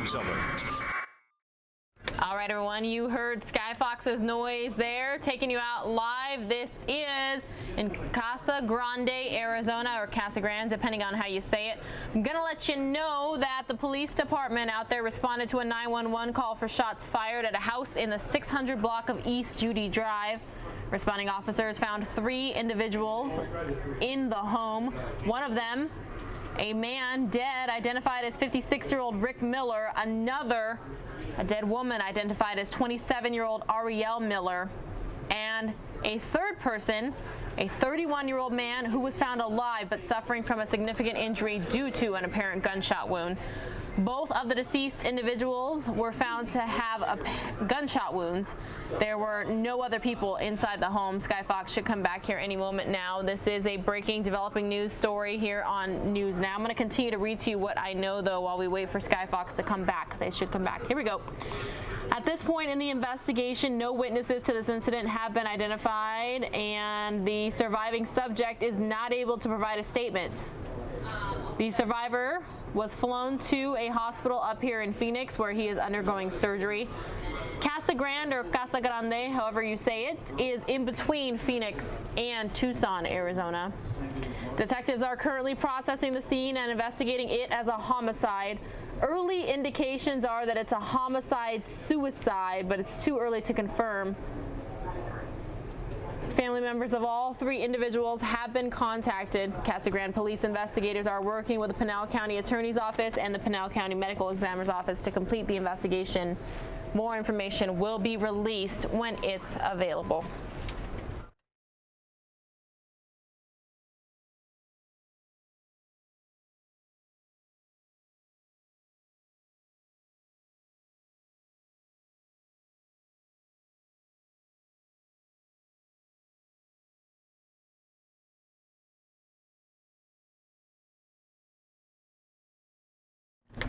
News Alert. All right, everyone, you heard Sky Fox's noise there, taking you out live. This is in Casa Grande, Arizona, or Casa Grande, depending on how you say it. I'm going to let you know that the police department out there responded to a 911 call for shots fired at a house in the 600 block of East Judy Drive. Responding officers found 3 individuals in the home. One of them, a man dead, identified as 56-year-old Rick Miller. Another, a dead woman, identified as 27-year-old Ariel Miller. And a third person, a 31-year-old man who was found alive but suffering from a significant injury due to an apparent gunshot wound. Both of the deceased individuals were found to have gunshot wounds. There were no other people inside the home. Sky Fox should come back here any moment now. This is a breaking, developing news story here on News Now. I'm going to continue to read to you what I know, though, while we wait for Sky Fox to come back. They should come back. Here we go. At this point in the investigation, no witnesses to this incident have been identified, and the surviving subject is not able to provide a statement. The survivor was flown to a hospital up here in Phoenix where he is undergoing surgery. Casa Grande, or Casa Grande, however you say it, is in between Phoenix and Tucson, Arizona. Detectives are currently processing the scene and investigating it as a homicide. Early indications are that it's a homicide-suicide, but it's too early to confirm. Family members of all 3 individuals have been contacted. Casa Grande police investigators are working with the Pinal County Attorney's Office and the Pinal County Medical Examiner's Office to complete the investigation. More information will be released when it's available.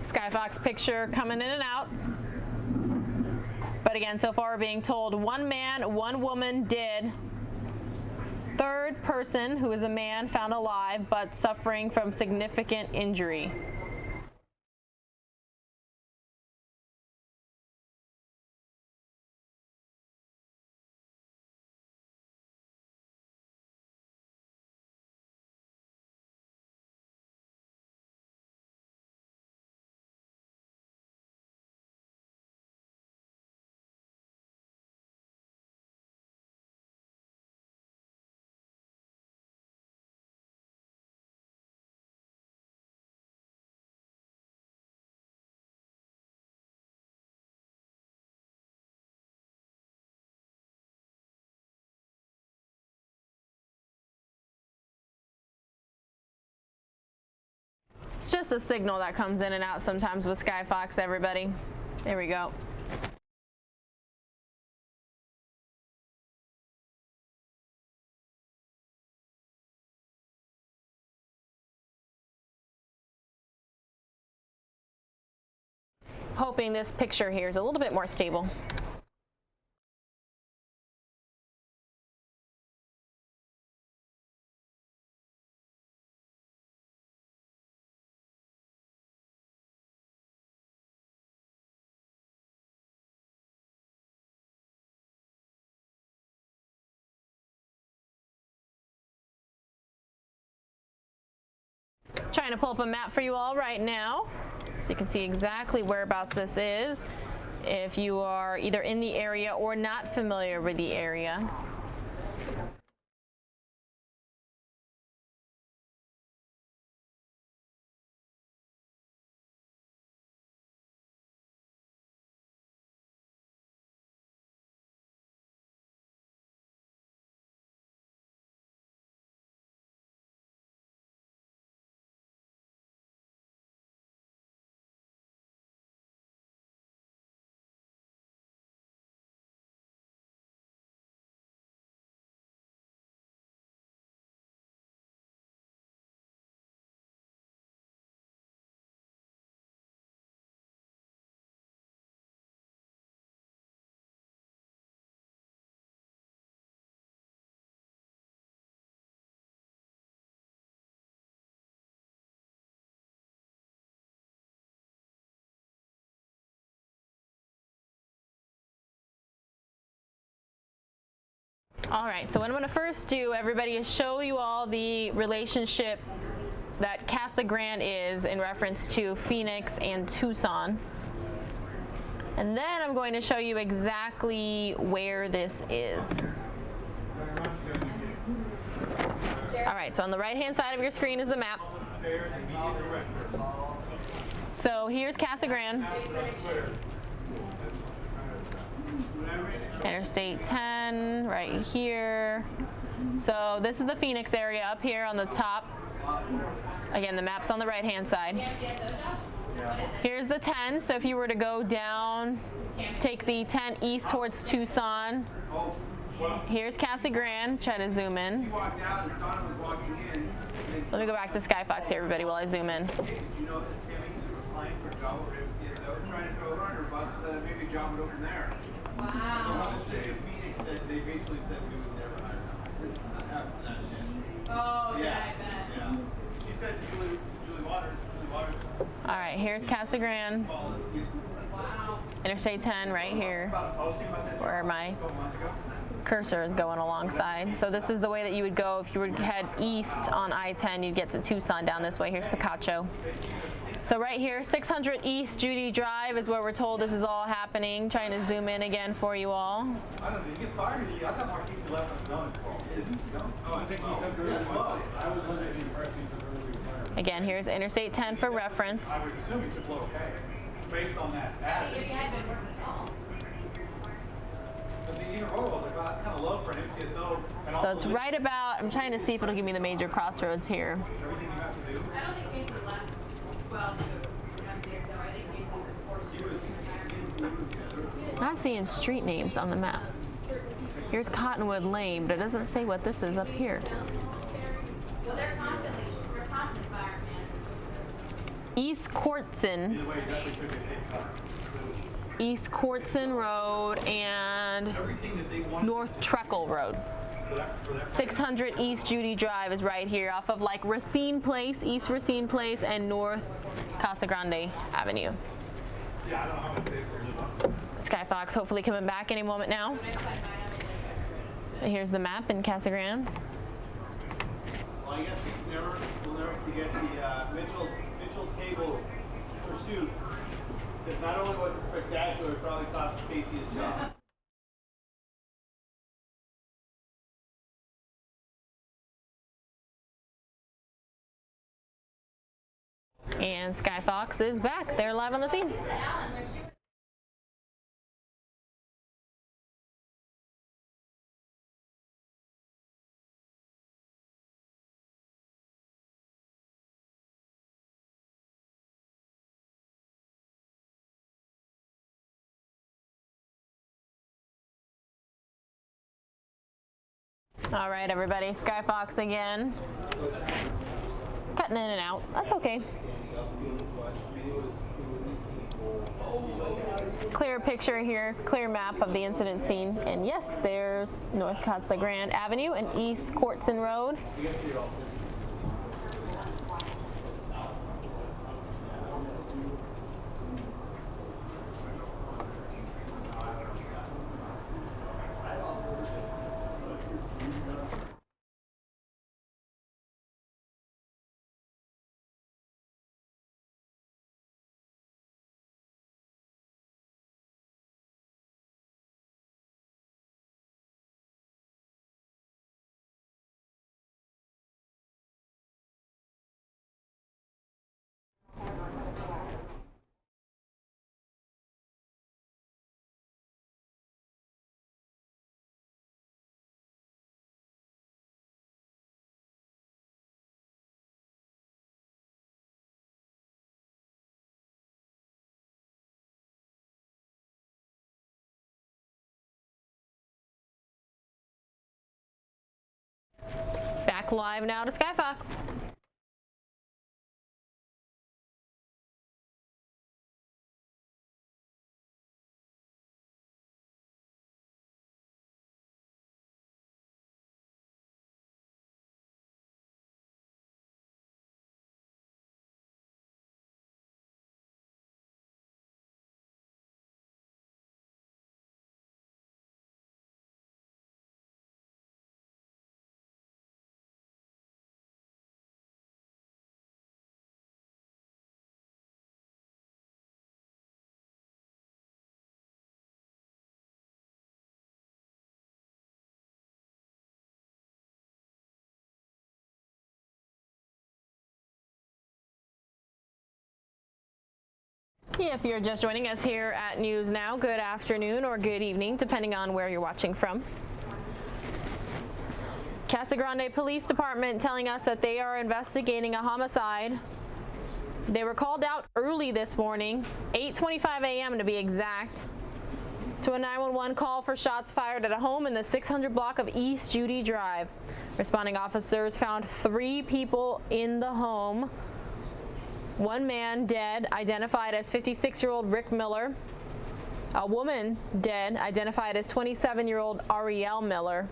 Sky Fox picture coming in and out. But again, so far we're being told 1 man, 1 woman dead. Third person, who is a man, found alive but suffering from significant injury. It's just a signal that comes in and out sometimes with Sky Fox, everybody. There we go. Hoping this picture here is a little bit more stable. Trying to pull up a map for you all right now so you can see exactly whereabouts this is if you are either in the area or not familiar with the area. All right, so what I'm going to first do, everybody, is show you all the relationship that Casa Grande is in reference to Phoenix and Tucson. And then I'm going to show you exactly where this is. All right, so on the right-hand side of your screen is the map. So here's Casa Grande. Interstate 10 right here. So this is the Phoenix area up here on the top. Again, the map's on the right-hand side. Here's the 10. So if you were to go down, take the 10 east towards Tucson. Here's Casa Grande. Try to zoom in. Let me go back to Skyfox here, everybody, while I zoom in. Wow. The city of Phoenix said they basically said we would never hire them after that shit. Oh, yeah, I bet. Yeah. She said to Julie Waters. All right, here's Casa Grande. Wow. Interstate 10 right here, where my cursor is going alongside. So this is the way that you would go if you would head east on I-10. You'd get to Tucson down this way. Here's Picacho. So right here, 600 East Judy Drive is where we're told this is all happening. Trying to zoom in again for you all. I don't know, did you get fired? I thought Marquise left us known. Oh, I think he took her. I was under the impression he Again, here's Interstate 10 for reference. I would assume he took low pay, based on that. If you had been working at all. But the intermodal was like, wow, that's kind of low for an MCSO. So it's right about, I'm trying to see if it'll give me the major crossroads here. Everything you have to do. I don't think Casey left. Well, I'm saying so. I think Casey was forced to. Not seeing street names on the map. Here's Cottonwood Lane, but it doesn't say what this is up here. Well, they're constant fire, man. East Courtson. Either way, he definitely took a hit cut. East Courtson Road and Everything that they wanted North Treckle Road. for that 600 East Judy Drive is right here off of like Racine Place, East Racine Place, and North Casa Grande Avenue. Yeah, I don't know how much they live on. Skyfox hopefully coming back any moment now. And here's the map in Casa Grande. Well, I guess we'll never forget the Mitchell Table pursuit. Because not only was it spectacular, it probably cost Casey his job. And Skyfox is back. They're live on the scene. All right, everybody, Skyfox again. Cutting in and out. That's okay. Clear picture here, clear map of the incident scene. And yes, there's North Casa Grande Avenue and East Courtson Road. Back live now to Skyfox. If you're just joining us here at News Now, good afternoon or good evening, depending on where you're watching from. Casa Grande Police Department telling us that they are investigating a homicide. They were called out early this morning, 8:25 a.m. to be exact, to a 911 call for shots fired at a home in the 600 block of East Judy Drive. Responding officers found 3 people in the home. One man dead, identified as 56-year-old Rick Miller. A woman dead, identified as 27-year-old Ariel Miller.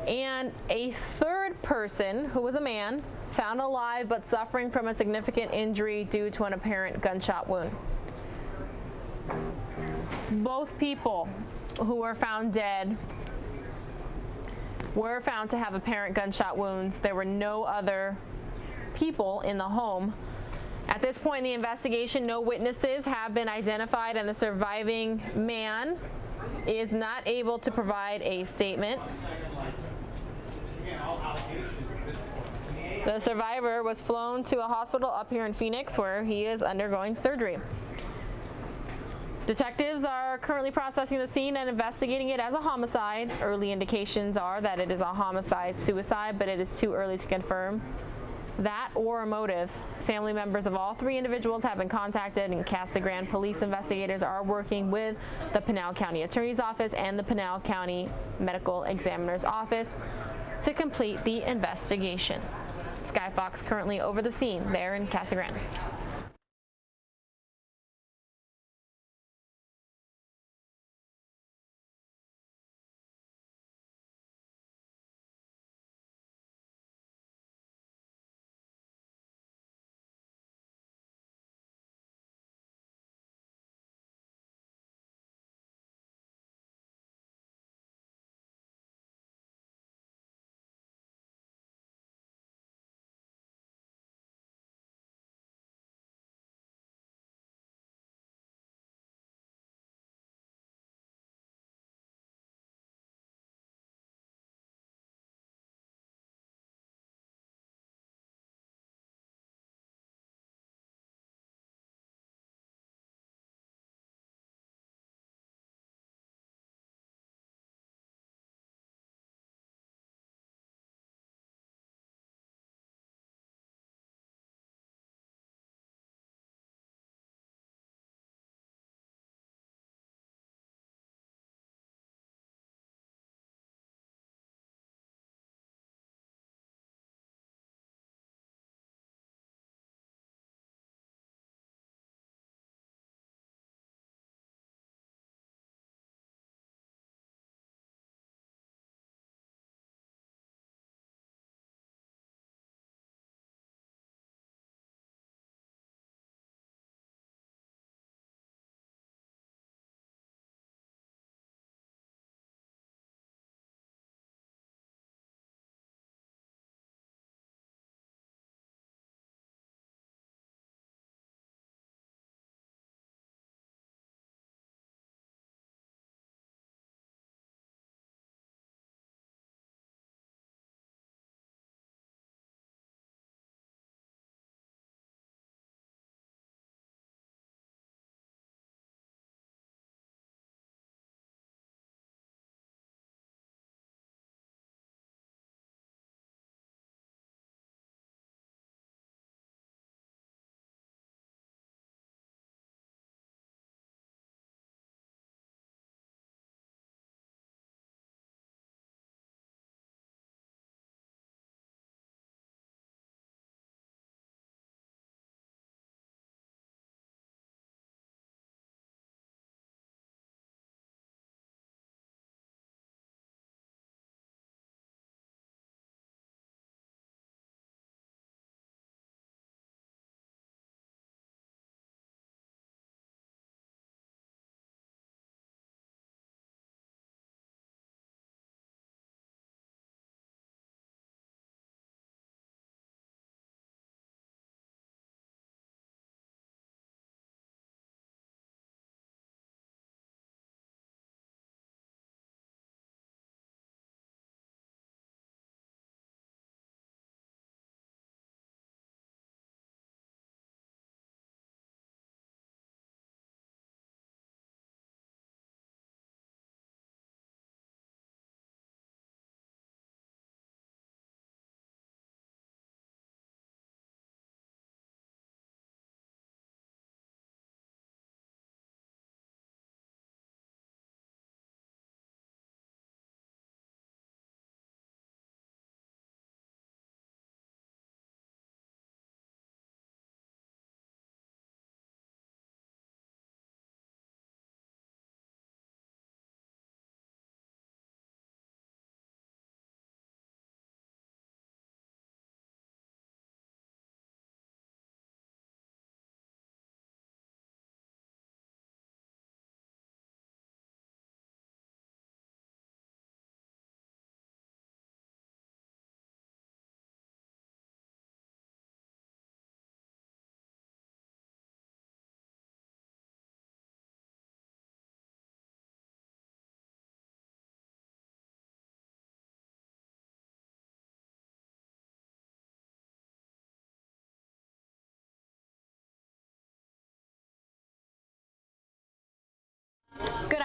And a third person, who was a man, found alive but suffering from a significant injury due to an apparent gunshot wound. Both people who were found dead were found to have apparent gunshot wounds. There were no other people in the home. At this point in the investigation, no witnesses have been identified, and the surviving man is not able to provide a statement. The survivor was flown to a hospital up here in Phoenix, where he is undergoing surgery. Detectives are currently processing the scene and investigating it as a homicide. Early indications are that it is a homicide-suicide, but it is too early to confirm that or a motive. Family members of all 3 individuals have been contacted, and Casa Grande police investigators are working with the Pinal County Attorney's Office and the Pinal County Medical Examiner's Office to complete the investigation. Sky Fox currently over the scene there in Casa Grande.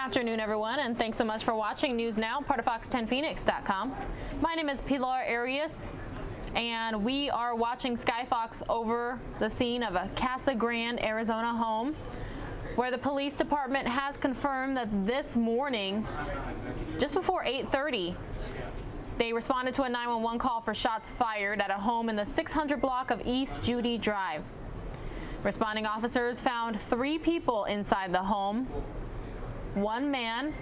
afternoon, everyone, and thanks so much for watching News Now, part of Fox10Phoenix.com. My name is Pilar Arias, and we are watching Skyfox over the scene of a Casa Grande, Arizona home, where the police department has confirmed that this morning, just before 8:30, they responded to a 911 call for shots fired at a home in the 600 block of East Judy Drive. Responding officers found 3 people inside the home. One man,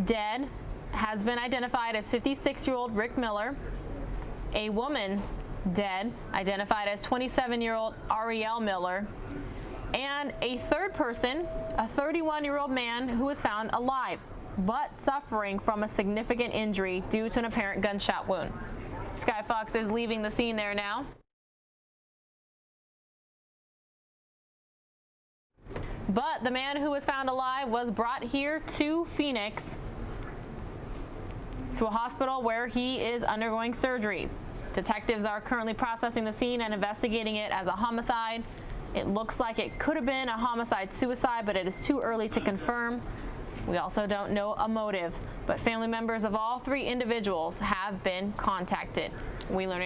dead, has been identified as 56-year-old Rick Miller. A woman, dead, identified as 27-year-old Ariel Miller. And a third person, a 31-year-old man who was found alive, but suffering from a significant injury due to an apparent gunshot wound. Skyfox is leaving the scene there now. But the man who was found alive was brought here to Phoenix, to a hospital where he is undergoing surgeries. Detectives are currently processing the scene and investigating it as a homicide. It looks like it could have been a homicide-suicide, but it is too early to confirm. We also don't know a motive, but family members of all 3 individuals have been contacted. We learn